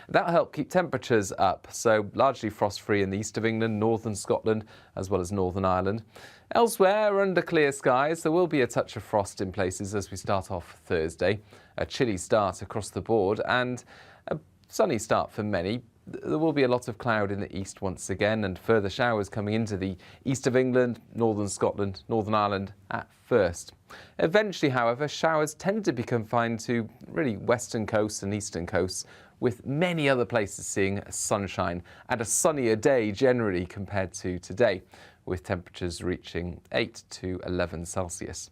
That'll help keep temperatures up, so largely frost-free in the east of England, northern Scotland, as well as Northern Ireland. Elsewhere, under clear skies, there will be a touch of frost in places as we start off Thursday. A chilly start across the board and a sunny start for many. There will be a lot of cloud in the east once again, and further showers coming into the east of England, northern Scotland, Northern Ireland at first. Eventually, however, showers tend to be confined to really western coasts and eastern coasts, with many other places seeing sunshine and a sunnier day generally compared to today, with temperatures reaching 8 to 11 Celsius.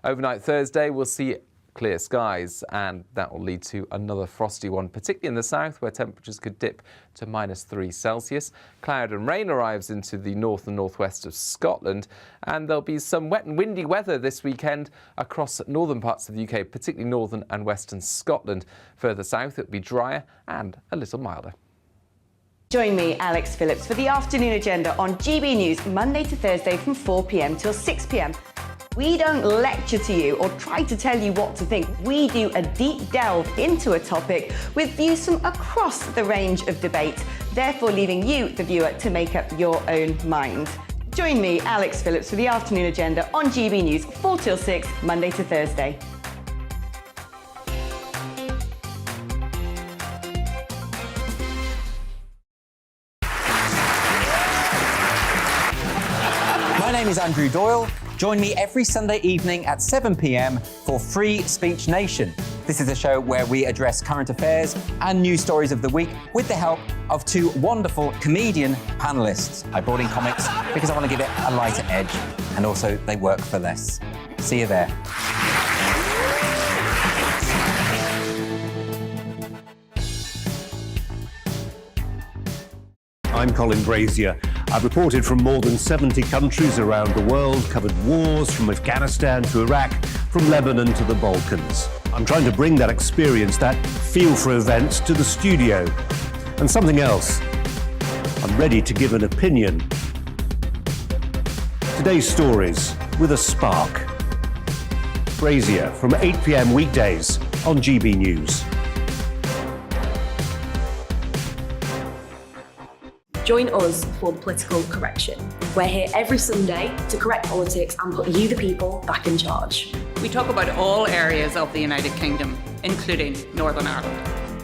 Overnight Thursday, we'll see clear skies, and that will lead to another frosty one, particularly in the south where temperatures could dip to -3 Celsius. Cloud and rain arrives into the north and northwest of Scotland, and there'll be some wet and windy weather this weekend across northern parts of the UK, particularly northern and western Scotland. Further south, it'll be drier and a little milder. Join me, Alex Phillips, for the afternoon agenda on GB News, Monday to Thursday from 4 p.m. till 6 p.m. We don't lecture to you or try to tell you what to think. We do a deep delve into a topic with views from across the range of debate, therefore leaving you, the viewer, to make up your own mind. Join me, Alex Phillips, for the afternoon agenda on GB News, 4 till 6, Monday to Thursday. My name is Andrew Doyle. Join me every Sunday evening at 7 p.m. for Free Speech Nation. This is a show where we address current affairs and news stories of the week with the help of two wonderful comedian panellists. I brought in comics because I want to give it a lighter edge, and also they work for less. See you there. I'm Colin Brazier. I've reported from more than 70 countries around the world, covered wars from Afghanistan to Iraq, from Lebanon to the Balkans. I'm trying to bring that experience, that feel for events, to the studio. And something else, I'm ready to give an opinion. Today's stories with a spark. Brazier from 8 p.m. weekdays on GB News. Join us for Political Correction. We're here every Sunday to correct politics and put you, the people, back in charge. We talk about all areas of the United Kingdom, including Northern Ireland.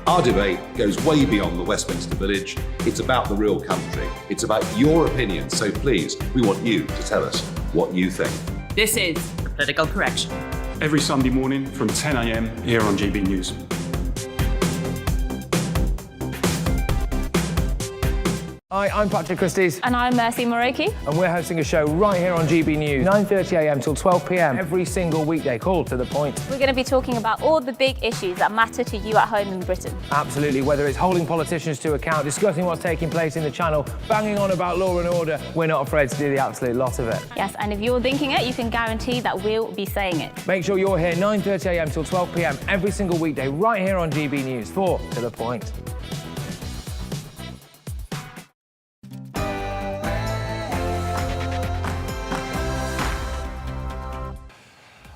Our debate goes way beyond the Westminster Village. It's about the real country. It's about your opinion. So please, we want you to tell us what you think. This is Political Correction. Every Sunday morning from 10 a.m. here on GB News. Hi, I'm Patrick Christie's. And I'm Mercy Moroki. And we're hosting a show right here on GB News, 9:30 a.m. till 12 p.m. every single weekday, called To The Point. We're going to be talking about all the big issues that matter to you at home in Britain. Absolutely, whether it's holding politicians to account, discussing what's taking place in the Channel, banging on about law and order, we're not afraid to do the absolute lot of it. Yes, and if you're thinking it, you can guarantee that we'll be saying it. Make sure you're here 9:30 a.m. till 12 p.m. every single weekday, right here on GB News for To The Point.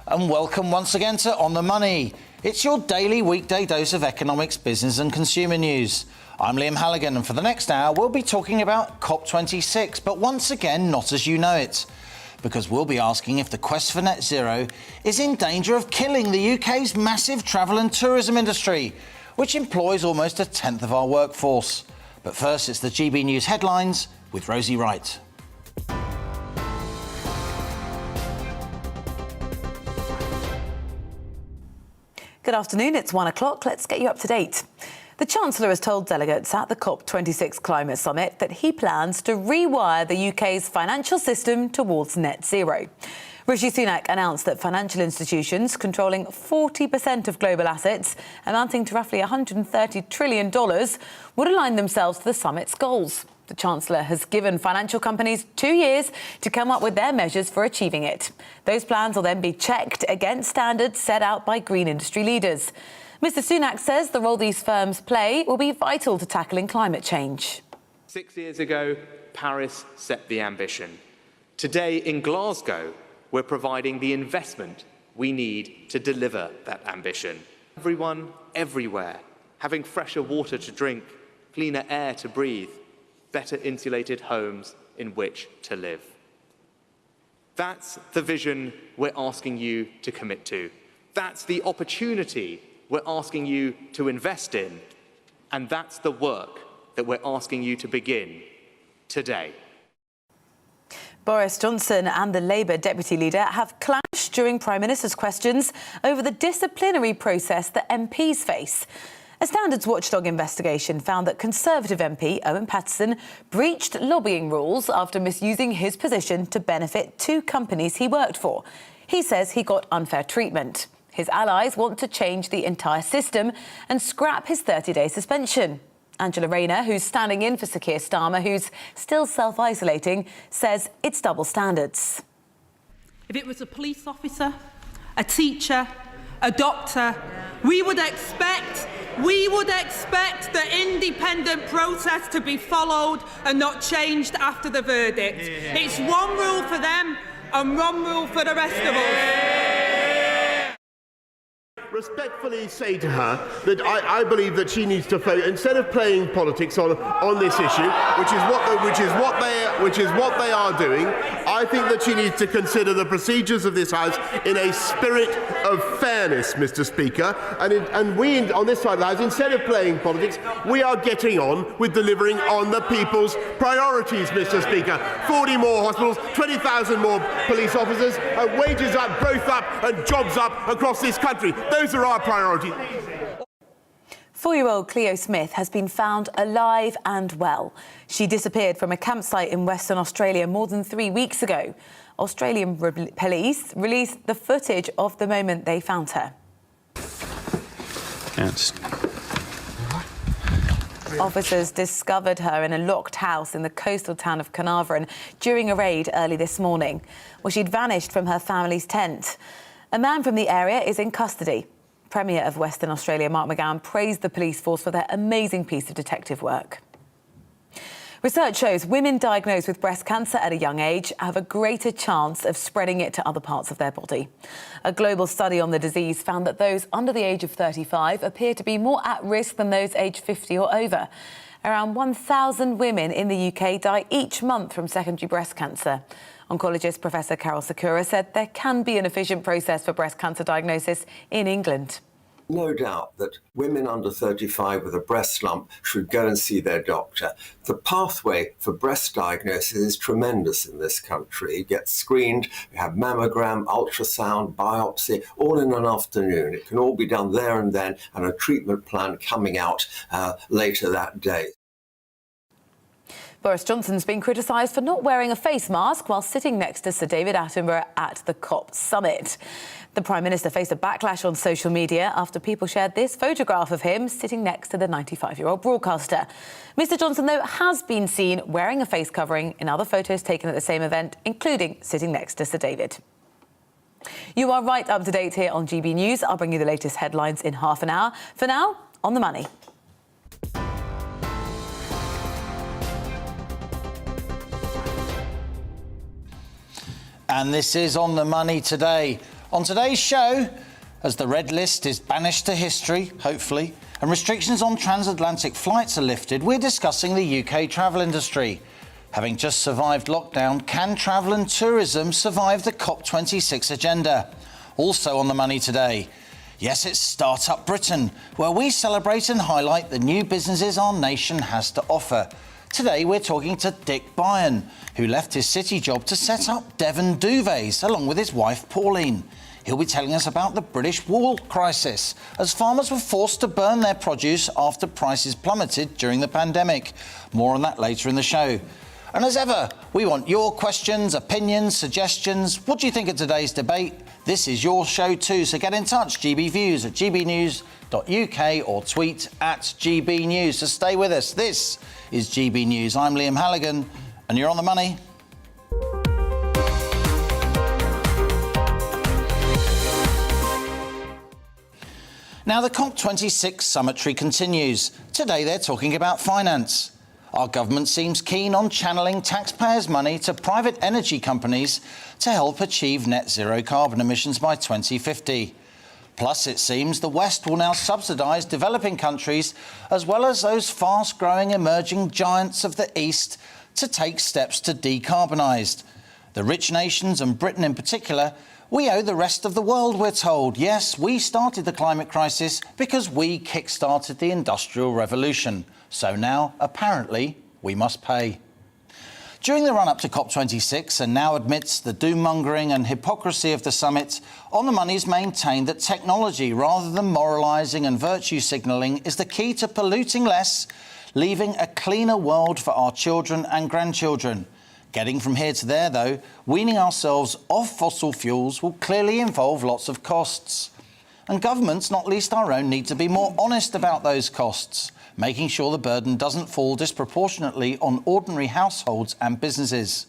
And welcome once again to On the Money. It's your daily weekday dose of economics, business and consumer news. I'm Liam Halligan, and for the next hour we'll be talking about COP26, but once again not as you know it. Because we'll be asking if the quest for net zero is in danger of killing the UK's massive travel and tourism industry, which employs almost a tenth of our workforce. But first, it's the GB News headlines with Rosie Wright. Good afternoon, it's 1 o'clock. Let's get you up to date. The Chancellor has told delegates at the COP26 Climate Summit that he plans to rewire the UK's financial system towards net zero. Rishi Sunak announced that financial institutions controlling 40% of global assets, amounting to roughly $130 trillion, would align themselves to the summit's goals. The Chancellor has given financial companies 2 years to come up with their measures for achieving it. Those plans will then be checked against standards set out by green industry leaders. Mr Sunak says the role these firms play will be vital to tackling climate change. 6 years ago, Paris set the ambition. Today, in Glasgow, we're providing the investment we need to deliver that ambition. Everyone, everywhere, having fresher water to drink, cleaner air to breathe, better insulated homes in which to live. That's the vision we're asking you to commit to. That's the opportunity we're asking you to invest in. And that's the work that we're asking you to begin today. Boris Johnson and the Labour deputy leader have clashed during Prime Minister's questions over the disciplinary process that MPs face. A Standards Watchdog investigation found that Conservative MP Owen Paterson breached lobbying rules after misusing his position to benefit two companies he worked for. He says he got unfair treatment. His allies want to change the entire system and scrap his 30-day suspension. Angela Rayner, who's standing in for Sir Keir Starmer, who's still self-isolating, says it's double standards. If it was a police officer, a teacher, a doctor, we would expect the independent process to be followed and not changed after the verdict. It's one rule for them and one rule for the rest of us. Respectfully say to her that I believe that she needs to focus, instead of playing politics on this issue, which is what they are doing. I think that she needs to consider the procedures of this House in a spirit of fairness, Mr. Speaker. And we on this side of the House, instead of playing politics, we are getting on with delivering on the people's priorities, Mr. Speaker. 40 more hospitals, 20,000 more police officers, wages up, growth up, and jobs up across this country. Those are our priorities. 4-year-old Cleo Smith has been found alive and well. She disappeared from a campsite in Western Australia more than 3 weeks ago. Australian police released the footage of the moment they found her. Officers discovered her in a locked house in the coastal town of Carnarvon during a raid early this morning, where she'd vanished from her family's tent. A man from the area is in custody. Premier of Western Australia, Mark McGowan, praised the police force for their amazing piece of detective work. Research shows women diagnosed with breast cancer at a young age have a greater chance of spreading it to other parts of their body. A global study on the disease found that those under the age of 35 appear to be more at risk than those aged 50 or over. Around 1,000 women in the UK die each month from secondary breast cancer. Oncologist Professor Carol Sakura said there can be an efficient process for breast cancer diagnosis in England. No doubt that women under 35 with a breast lump should go and see their doctor. The pathway for breast diagnosis is tremendous in this country. You get screened, you have mammogram, ultrasound, biopsy, all in an afternoon. It can all be done there and then, and a treatment plan coming out later that day. Boris Johnson's been criticised for not wearing a face mask while sitting next to Sir David Attenborough at the COP summit. The Prime Minister faced a backlash on social media after people shared this photograph of him sitting next to the 95-year-old broadcaster. Mr Johnson, though, has been seen wearing a face covering in other photos taken at the same event, including sitting next to Sir David. You are right up to date here on GB News. I'll bring you the latest headlines in half an hour. For now, on the money. And this is On the Money today. On today's show, as the red list is banished to history, hopefully, and restrictions on transatlantic flights are lifted, we're discussing the UK travel industry. Having just survived lockdown, can travel and tourism survive the COP26 agenda? Also on the money today. Yes, it's Startup Britain, where we celebrate and highlight the new businesses our nation has to offer. Today we're talking to Dick Byrne, who left his city job to set up Devon Duvets, along with his wife Pauline. He'll be telling us about the British wool crisis, as farmers were forced to burn their produce after prices plummeted during the pandemic. More on that later in the show. And as ever, we want your questions, opinions, suggestions. What do you think of today's debate? This is your show too, so get in touch. GBViews at gbnews.uk or tweet at GBnews. So stay with us. This is GB News. I'm Liam Halligan, and you're on the money. Now, the COP26 summitry continues. Today, they're talking about finance. Our government seems keen on channeling taxpayers' money to private energy companies to help achieve net zero carbon emissions by 2050. Plus, it seems the West will now subsidise developing countries as well as those fast-growing emerging giants of the East to take steps to decarbonise. The rich nations, and Britain in particular, we owe the rest of the world, we're told. Yes, we started the climate crisis because we kick-started the Industrial Revolution. So now, apparently, we must pay. During the run-up to COP26, and now amidst the doom-mongering and hypocrisy of the summit, On the Money's maintained that technology, rather than moralising and virtue signalling, is the key to polluting less, leaving a cleaner world for our children and grandchildren. Getting from here to there, though, weaning ourselves off fossil fuels will clearly involve lots of costs. And governments, not least our own, need to be more honest about those costs, making sure the burden doesn't fall disproportionately on ordinary households and businesses.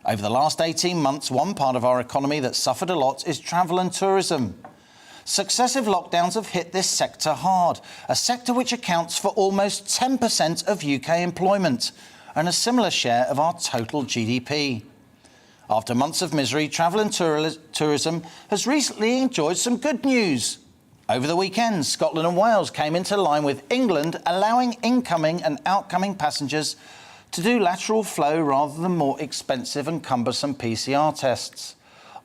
Over the last 18 months, one part of our economy that suffered a lot is travel and tourism. Successive lockdowns have hit this sector hard, a sector which accounts for almost 10% of UK employment and a similar share of our total GDP. After months of misery, travel and tourism has recently enjoyed some good news. Over the weekend, Scotland and Wales came into line with England, allowing incoming and outgoing passengers to do lateral flow rather than more expensive and cumbersome PCR tests.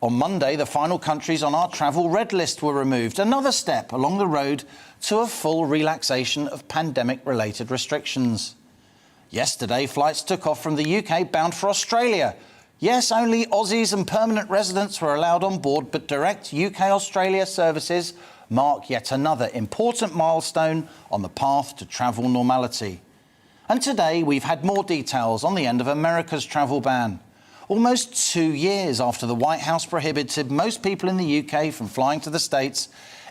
On Monday, the final countries on our travel red list were removed, another step along the road to a full relaxation of pandemic-related restrictions. Yesterday, flights took off from the UK bound for Australia. Yes, only Aussies and permanent residents were allowed on board, but direct UK-Australia services mark yet another important milestone on the path to travel normality. And today, we've had more details on the end of America's travel ban. Almost 2 years after the White House prohibited most people in the UK from flying to the States,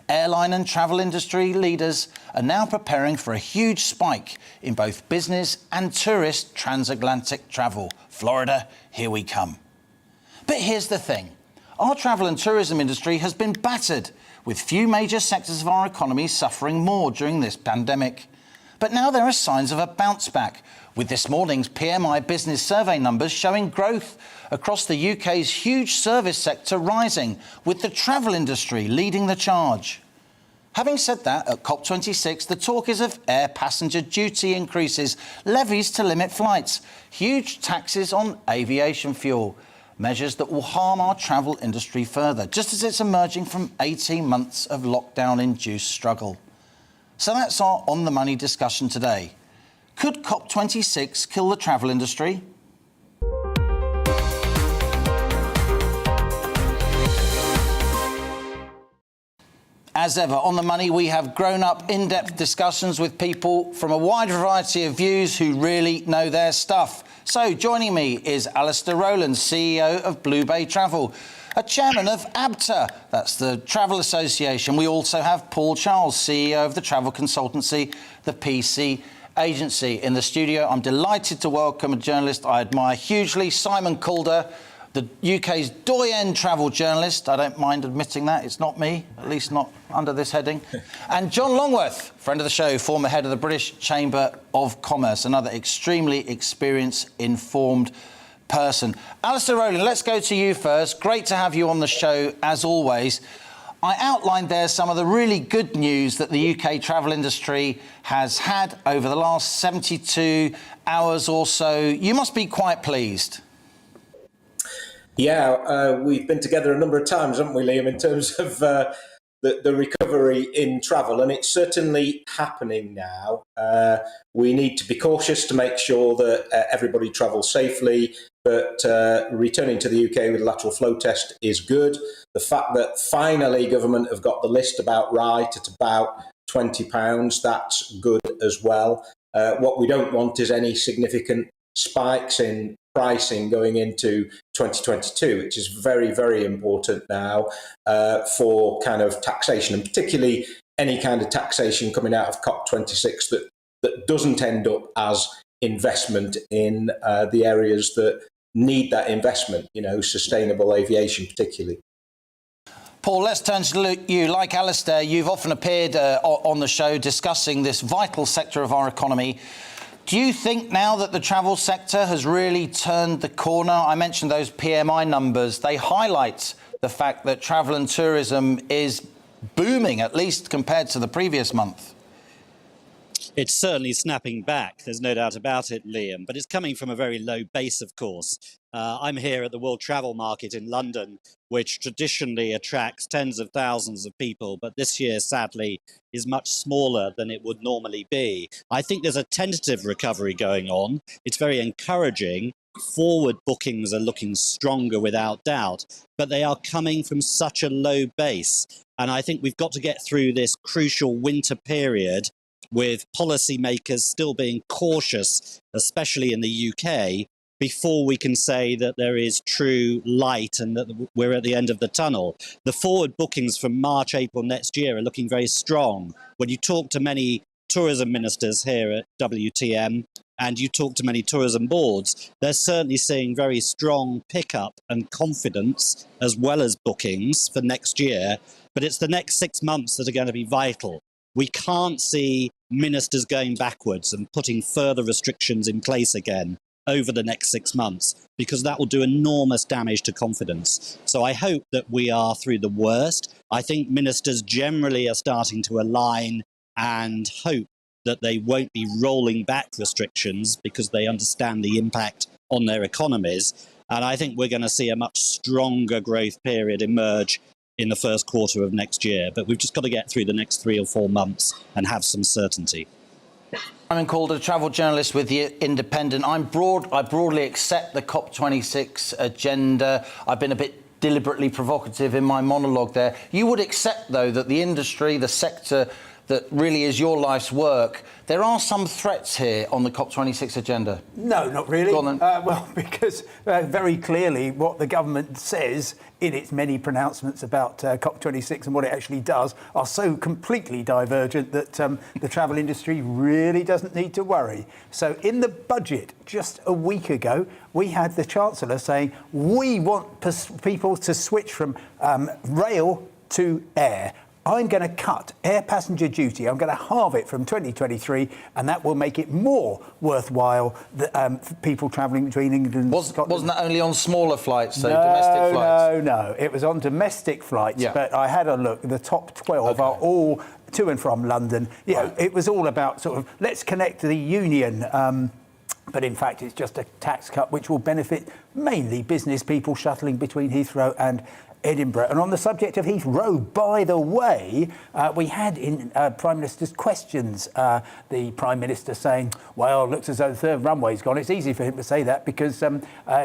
airline and travel industry leaders are now preparing for a huge spike in both business and tourist transatlantic travel. Florida, here we come. But here's the thing. Our travel and tourism industry has been battered, with few major sectors of our economy suffering more during this pandemic. But now there are signs of a bounce back, with this morning's PMI business survey numbers showing growth across the UK's huge service sector rising, with the travel industry leading the charge. Having said that, at COP26, the talk is of air passenger duty increases, levies to limit flights, huge taxes on aviation fuel, measures that will harm our travel industry further, just as it's emerging from 18 months of lockdown-induced struggle. So that's our On the Money discussion today. Could COP26 kill the travel industry? As ever, On the Money, we have grown-up, in-depth discussions with people from a wide variety of views who really know their stuff. So joining me is Alistair Rowland, CEO of Blue Bay Travel, a chairman of ABTA, that's the Travel Association. We also have Paul Charles, CEO of the travel consultancy, the PC Agency. In the studio, I'm delighted to welcome a journalist I admire hugely, Simon Calder, the UK's doyen travel journalist. I don't mind admitting that. It's not me, at least not under this heading. And John Longworth, friend of the show, former head of the British Chamber of Commerce, another extremely experienced, informed person. Alistair Rowland, let's go to you first. Great to have you on the show, as always. I outlined there some of the really good news that the UK travel industry has had over the last 72 hours or so. You must be quite pleased. Yeah, we've been together a number of times, haven't we, Liam, in terms of the recovery in travel, and it's certainly happening now. We need to be cautious to make sure that everybody travels safely, but returning to the UK with a lateral flow test is good. The fact that finally government have got the list about right at about £20, that's good as well. What we don't want is any significant spikes in pricing going into 2022, which is very, very important now for kind of taxation, and particularly any kind of taxation coming out of COP26 that doesn't end up as investment in the areas that need that investment, you know, sustainable aviation particularly. Paul, let's turn to you. Like Alistair, you've often appeared on the show discussing this vital sector of our economy. Do you think now that the travel sector has really turned the corner? I mentioned those PMI numbers. They highlight the fact that travel and tourism is booming, at least compared to the previous month. It's certainly snapping back, there's no doubt about it, Liam, but it's coming from a very low base, of course. I'm here at the World Travel Market in London, which traditionally attracts tens of thousands of people, but this year, sadly, is much smaller than it would normally be. I think there's a tentative recovery going on. It's very encouraging. Forward bookings are looking stronger without doubt, but they are coming from such a low base. And I think we've got to get through this crucial winter period with policymakers still being cautious, especially in the UK, before we can say that there is true light and that we're at the end of the tunnel. The forward bookings from March, April next year are looking very strong. When you talk to many tourism ministers here at WTM and you talk to many tourism boards, they're certainly seeing very strong pickup and confidence as well as bookings for next year. But it's the next 6 months that are going to be vital. We can't see ministers going backwards and putting further restrictions in place again over the next 6 months, because that will do enormous damage to confidence. So I hope that we are through the worst. I think ministers generally are starting to align and hope that they won't be rolling back restrictions because they understand the impact on their economies. And I think we're going to see a much stronger growth period emerge in the first quarter of next year. But we've just got to get through the next 3 or 4 months and have some certainty. Simon Calder, travel journalist with The Independent. I broadly accept the COP26 agenda. I've been a bit deliberately provocative in my monologue there. You would accept, though, that the industry, the sector that really is your life's work, there are some threats here on the COP26 agenda. No, not really. Go on, then. Well, because very clearly what the government says in its many pronouncements about COP26 and what it actually does are so completely divergent that the travel industry really doesn't need to worry. So in the budget just a week ago, we had the Chancellor saying, we want people to switch from rail to air. I'm going to cut air passenger duty. I'm going to halve it from 2023, and that will make it more worthwhile for people travelling between England and Scotland. Wasn't that only on smaller flights, so domestic flights? No. It was on domestic flights, Yeah. but I had a look. The top 12 are all to and from London. You know, it was all about sort of, let's connect to the union. But in fact, it's just a tax cut which will benefit mainly business people shuttling between Heathrow and Edinburgh. And on the subject of Heathrow, by the way, we had in Prime Minister's questions the Prime Minister saying, well, it looks as though the third runway's gone. It's easy for him to say that because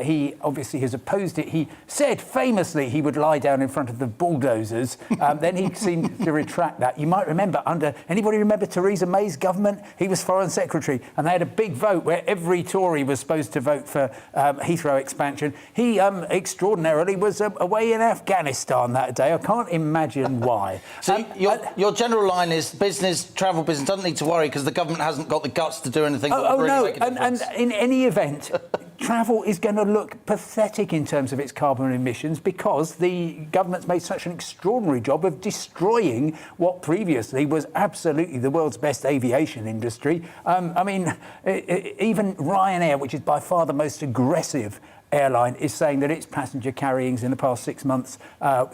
he obviously has opposed it. He said famously he would lie down in front of the bulldozers. Then he seemed to retract that. You might remember anybody remember Theresa May's government? He was Foreign Secretary and they had a big vote where every Tory was supposed to vote for Heathrow expansion. He extraordinarily was away in Afghanistan that day. I can't imagine why. So your general line is travel business doesn't need to worry because the government hasn't got the guts to do anything. And in any event, travel is going to look pathetic in terms of its carbon emissions because the government's made such an extraordinary job of destroying what previously was absolutely the world's best aviation industry. I mean, even Ryanair, which is by far the most aggressive airline, is saying that its passenger carryings in the past 6 months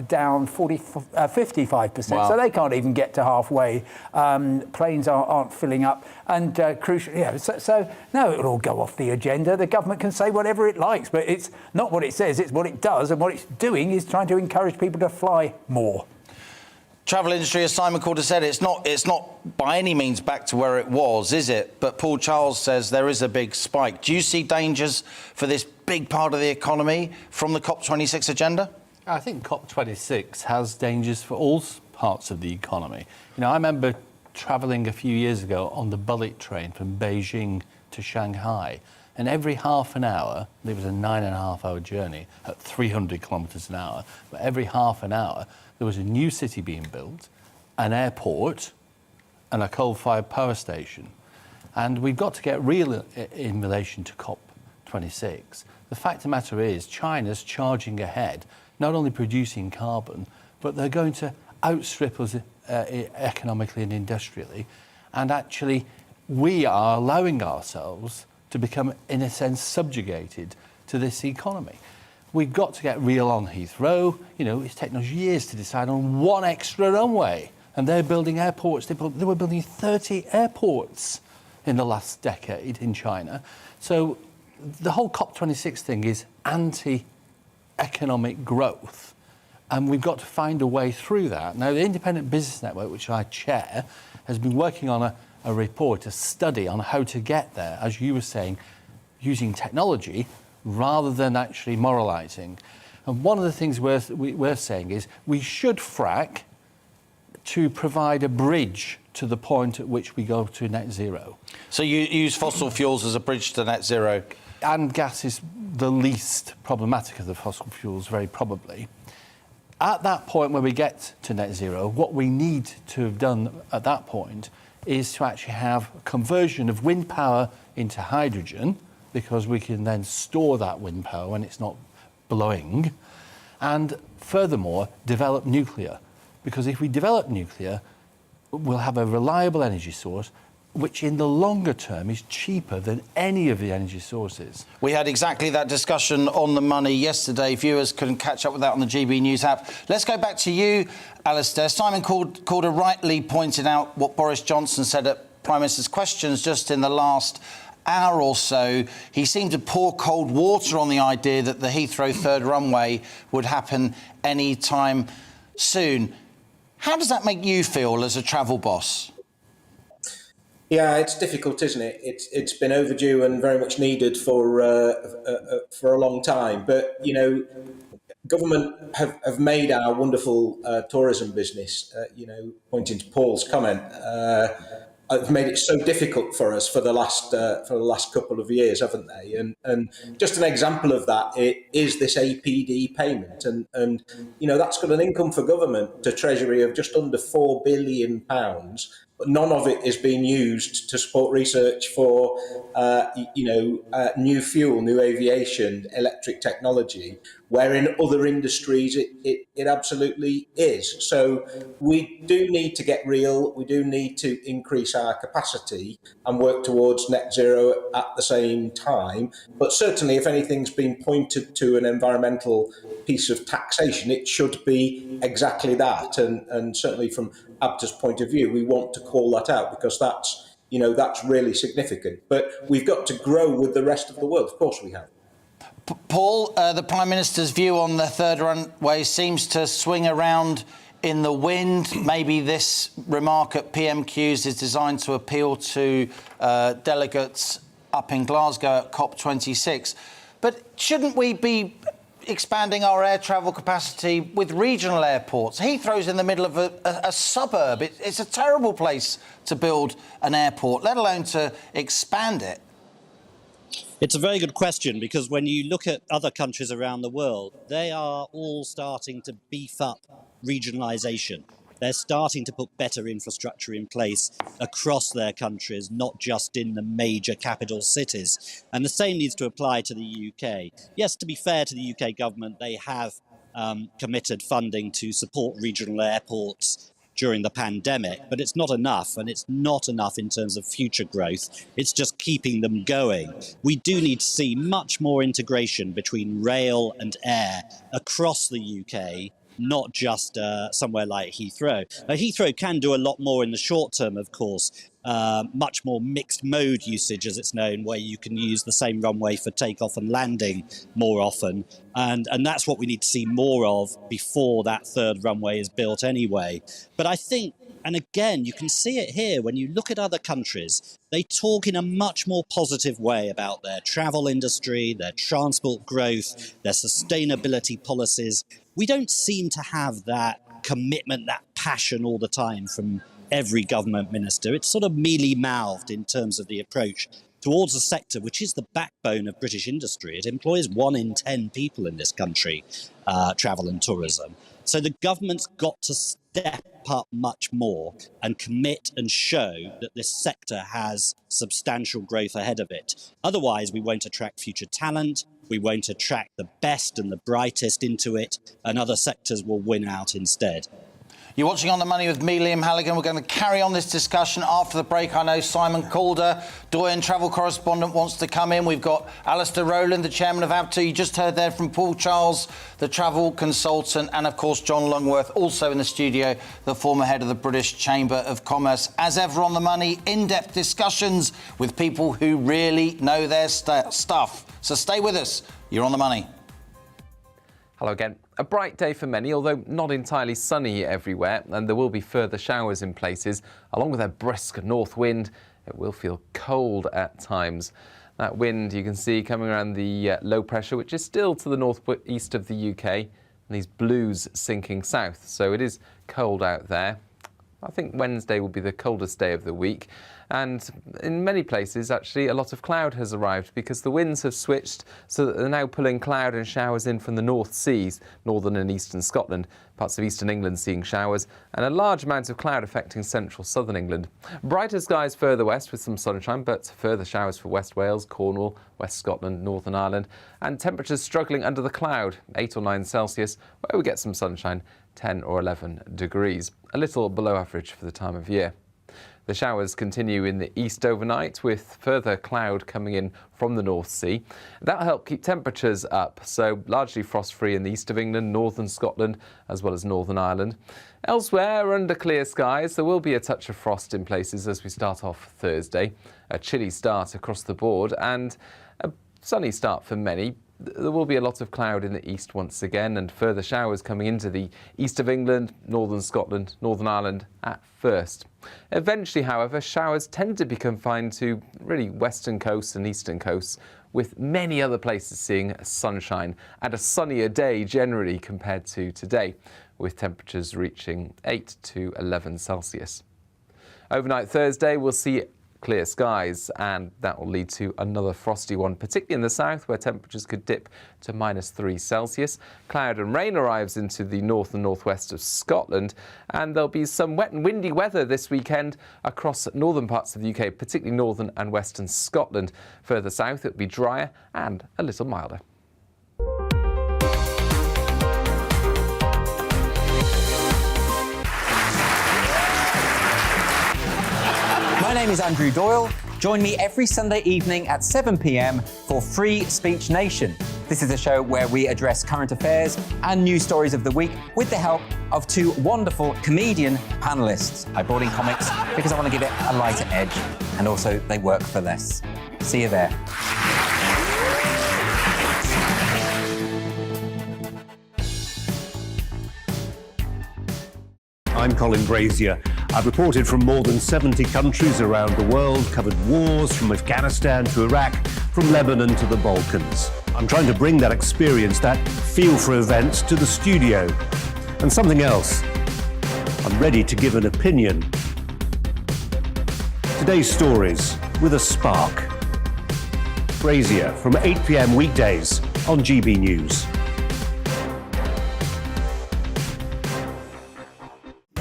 down 55%. Wow. So they can't even get to halfway. Planes aren't filling up. And so no, it'll all go off the agenda. The government can say whatever it likes, but it's not what it says, it's what it does. And what it's doing is trying to encourage people to fly more. Travel industry, as Simon Calder said, it's not by any means back to where it was, is it? But Paul Charles says there is a big spike. Do you see dangers for this big part of the economy from the COP26 agenda? I think COP26 has dangers for all parts of the economy. You know, I remember travelling a few years ago on the bullet train from Beijing to Shanghai, and every half an hour, there was a 9.5-hour journey at 300 kilometres an hour, but every half an hour there was a new city being built, an airport and a coal-fired power station. And we've got to get real in relation to COP26. The fact of the matter is China's charging ahead, not only producing carbon, but they're going to outstrip us economically and industrially. And actually, we are allowing ourselves to become, in a sense, subjugated to this economy. we've got to get real on Heathrow. You know, it's taken us years to decide on one extra runway. And they're building airports. They were building 30 airports in the last decade in China. So the whole COP26 thing is anti-economic growth. And we've got to find a way through that. Now, the Independent Business Network, which I chair, has been working on a report, a study on how to get there, as you were saying, using technology rather than actually moralising. And one of the things we're saying is we should frack to provide a bridge to the point at which we go to net zero. So you use fossil fuels as a bridge to net zero? And gas is the least problematic of the fossil fuels, very probably. At that point where we get to net zero, what we need to have done at that point is to actually have conversion of wind power into hydrogen, because we can then store that wind power when it's not blowing, and furthermore, develop nuclear. Because if we develop nuclear, we'll have a reliable energy source, which in the longer term is cheaper than any of the energy sources. We had exactly that discussion on The Money yesterday. Viewers can catch up with that on the GB News app. Let's go back to you, Alistair. Simon Calder rightly pointed out what Boris Johnson said at Prime Minister's Questions just in the last hour or so. He seemed to pour cold water on the idea that the Heathrow third runway would happen any time soon. How does that make you feel as a travel boss? Yeah, it's difficult, isn't it? It's been overdue and very much needed for a long time. But you know, government have made our wonderful tourism business. You know, pointing to Paul's comment, have made it so difficult for us for the last couple of years, haven't they? And just an example of that is this APD payment, and you know, that's got an income for government to Treasury of just under £4 billion. But none of it is being used to support research for, new fuel, new aviation, electric technology, where in other industries it absolutely is. So we do need to get real. We do need to increase our capacity and work towards net zero at the same time. But certainly, if anything's been pointed to an environmental piece of taxation, it should be exactly that. And certainly from ABTA's point of view, we want to call that out because that's really significant. But we've got to grow with the rest of the world. Of course we have. Paul, the Prime Minister's view on the third runway seems to swing around in the wind. Maybe this remark at PMQs is designed to appeal to delegates up in Glasgow at COP26. But shouldn't we be expanding our air travel capacity with regional airports? Heathrow's in the middle of a suburb. It's a terrible place to build an airport, let alone to expand it. It's a very good question, because when you look at other countries around the world, they are all starting to beef up regionalisation. They're starting to put better infrastructure in place across their countries, not just in the major capital cities. And the same needs to apply to the UK. Yes, to be fair to the UK government, they have committed funding to support regional airports during the pandemic, but it's not enough, and it's not enough in terms of future growth. It's just keeping them going. We do need to see much more integration between rail and air across the UK, not just somewhere like Heathrow. Now, Heathrow can do a lot more in the short term, of course, much more mixed mode usage, as it's known, where you can use the same runway for takeoff and landing more often. And that's what we need to see more of before that third runway is built anyway. But I think, and again, you can see it here, when you look at other countries, they talk in a much more positive way about their travel industry, their transport growth, their sustainability policies. We don't seem to have that commitment, that passion all the time from every government minister. It's sort of mealy-mouthed in terms of the approach towards a sector which is the backbone of British industry. It employs 1 in 10 people in this country, travel and tourism. So the government's got to step up much more and commit and show that this sector has substantial growth ahead of it. Otherwise, we won't attract future talent, we won't attract the best and the brightest into it, and other sectors will win out instead. You're watching On the Money with me, Liam Halligan. We're going to carry on this discussion after the break. I know Simon Calder, Doyen travel correspondent, wants to come in. We've got Alistair Rowland, the chairman of ABTA. You just heard there from Paul Charles, the travel consultant, and of course John Longworth, also in the studio, the former head of the British Chamber of Commerce. As ever on The Money, in-depth discussions with people who really know their stuff. So stay with us. You're On the Money. Hello again. A bright day for many, although not entirely sunny everywhere, and there will be further showers in places. Along with a brisk north wind, it will feel cold at times. That wind you can see coming around the low pressure, which is still to the northeast of the UK, and these blues sinking south. So it is cold out there. I think Wednesday will be the coldest day of the week. And in many places, actually, a lot of cloud has arrived because the winds have switched so that they're now pulling cloud and showers in from the North Seas, northern and eastern Scotland, parts of eastern England seeing showers, and a large amount of cloud affecting central southern England. Brighter skies further west with some sunshine, but further showers for West Wales, Cornwall, West Scotland, Northern Ireland, and temperatures struggling under the cloud, 8 or 9 Celsius, where we get some sunshine, 10 or 11 degrees, a little below average for the time of year. The showers continue in the east overnight, with further cloud coming in from the North Sea. That'll help keep temperatures up, so largely frost-free in the east of England, northern Scotland, as well as Northern Ireland. Elsewhere, under clear skies, there will be a touch of frost in places as we start off Thursday. A chilly start across the board and a sunny start for many. There will be a lot of cloud in the east once again, and further showers coming into the east of England, northern Scotland, Northern Ireland at first. Eventually, however, showers tend to be confined to really western coasts and eastern coasts, with many other places seeing sunshine and a sunnier day generally compared to today, with temperatures reaching 8 to 11 Celsius. Overnight Thursday, we'll see clear skies, and that will lead to another frosty one, particularly in the south, where temperatures could dip to -3 Celsius. Cloud and rain arrives into the north and northwest of Scotland, and there'll be some wet and windy weather this weekend across northern parts of the UK, particularly northern and western Scotland. Further south, it'll be drier and a little milder. My name is Andrew Doyle. Join me every Sunday evening at 7 p.m. for Free Speech Nation. This is a show where we address current affairs and news stories of the week with the help of 2 wonderful comedian panellists. I brought in comics because I want to give it a lighter edge, and also they work for less. See you there. I'm Colin Brazier. I've reported from more than 70 countries around the world, covered wars from Afghanistan to Iraq, from Lebanon to the Balkans. I'm trying to bring that experience, that feel for events, to the studio. And something else, I'm ready to give an opinion. Today's stories with a spark. Brazier from 8 p.m. weekdays on GB News.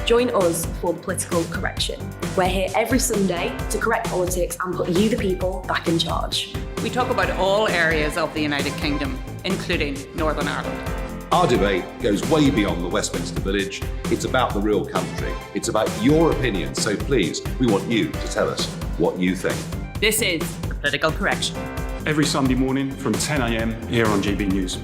Join us for Political Correction. We're here every Sunday to correct politics and put you, the people, back in charge. We talk about all areas of the United Kingdom, including Northern Ireland. Our debate goes way beyond the Westminster Village. It's about the real country. It's about your opinion. So please, we want you to tell us what you think. This is Political Correction. Every Sunday morning from 10 a.m. here on GB News.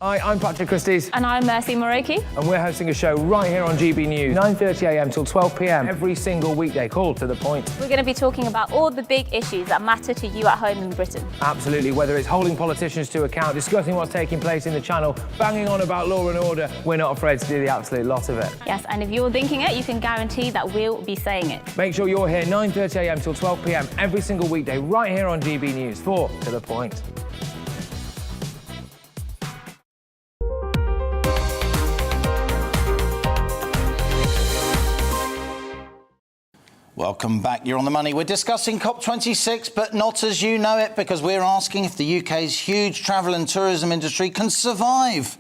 Hi, I'm Patrick Christie's. And I'm Mercy Moroki. And we're hosting a show right here on GB News, 9:30 a.m. till 12 p.m. every single weekday. Call to the point. We're going to be talking about all the big issues that matter to you at home in Britain. Absolutely, whether it's holding politicians to account, discussing what's taking place in the Channel, banging on about law and order, we're not afraid to do the absolute lot of it. Yes, and if you're thinking it, you can guarantee that we'll be saying it. Make sure you're here 9:30 a.m. till 12 p.m. every single weekday right here on GB News for To The Point. Welcome back. You're on the money. We're discussing COP26, but not as you know it, because we're asking if the UK's huge travel and tourism industry can survive